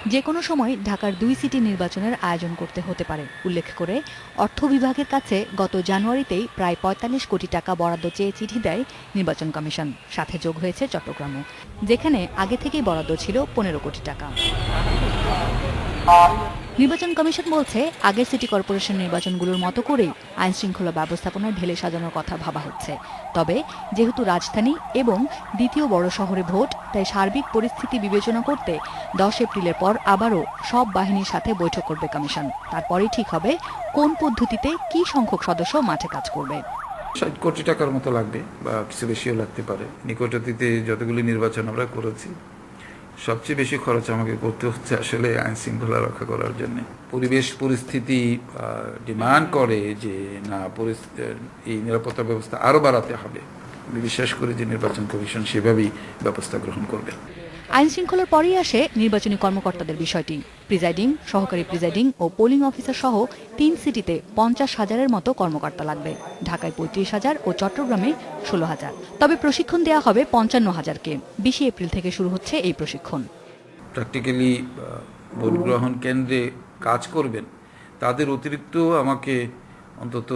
যে কোনো সময় ঢাকার 2 সিটি নির্বাচনের আয়োজন করতে হতে পারে উল্লেখ করে অর্থ বিভাগের কাছে গত জানুয়ারিতেই প্রায় ৪৫ কোটি টাকা বরাদ্দ চেয়ে চিঠি দেয় নির্বাচন কমিশন। সাথে যোগ হয়েছে চট্টগ্রামও, যেখানে আগে থেকেই বরাদ্দ ছিল ১৫ কোটি টাকা। নির্বাচন কমিশন বলছে, আগের সিটি কর্পোরেশন নির্বাচনগুলোর মতো করেই আইন শৃঙ্খলা ব্যবস্থাপনায় ঢেলে সাজানোর কথা ভাবা হচ্ছে। তবে যেহেতু রাজধানী এবং দ্বিতীয় বড় শহরে ভোট, তাই সার্বিক পরিস্থিতি বিবেচনা করতে 10 এপ্রিলের পর আবারও সব বাহিনীর সাথে বৈঠক করবে কমিশন। তারপরেই ঠিক হবে কোন পদ্ধতিতে কী সংখ্যক সদস্য মাঠে কাজ করবে। ৬০ কোটি টাকার মতো লাগবে বা কিছু বেশিও লাগতে পারে। নিকট অতীতে যতগুলি নির্বাচন আমরা করেছি, সবচেয়ে বেশি খরচ আমাকে করতে হচ্ছে আসলে আইন শৃঙ্খলা রক্ষা করার জন্য। পরিবেশ পরিস্থিতি ডিমান্ড করে যে না, এই নিরাপত্তা ব্যবস্থা আরও বাড়াতে হবে। আমি বিশ্বাস করি যে নির্বাচন কমিশন সেভাবেই ব্যবস্থা গ্রহণ করবে। আইন শৃঙ্খলার পরেই আসে নির্বাচনী কর্মকর্তাদের বিষয়টি। প্রিজাইডিং, সহকারী প্রিজাইডিং ও পোলিং অফিসার সহ ৩ সিটিতে ৫০,০০০-এর মতো কর্মকর্তা লাগবে। ঢাকায় ৩৫,০০০ ও চট্টগ্রামে ১৬,০০০। তবে প্রশিক্ষণ দেওয়া হবে ৫৫,০০০-কে। ২০ এপ্রিল থেকে শুরু হচ্ছে এই প্রশিক্ষণ। প্র্যাকটিক্যালি ভোট গ্রহণ কেন্দ্রে কাজ করবেন তাদের অতিরিক্ত আমাকে অন্তত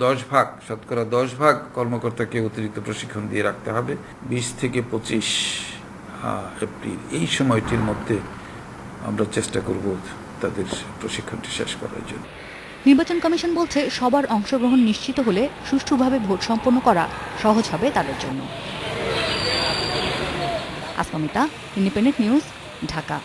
10 ভাগ, শতকরা 10 ভাগ কর্মকর্তাকে অতিরিক্ত প্রশিক্ষণ দিয়ে রাখতে হবে। ২০ থেকে ২৫ এপ্রিল এই সময়টির মধ্যে আমরা চেষ্টা করব তাদের প্রশিক্ষণটি শেষ করার জন্য। নির্বাচন কমিশন বলছে, সবার অংশগ্রহণ নিশ্চিত হলে সুষ্ঠুভাবে ভোট সম্পন্ন করা সহজ হবে তাদের জন্য। আসমামিতা, ইন্ডিপেন্ডেন্ট নিউজ, ঢাকা।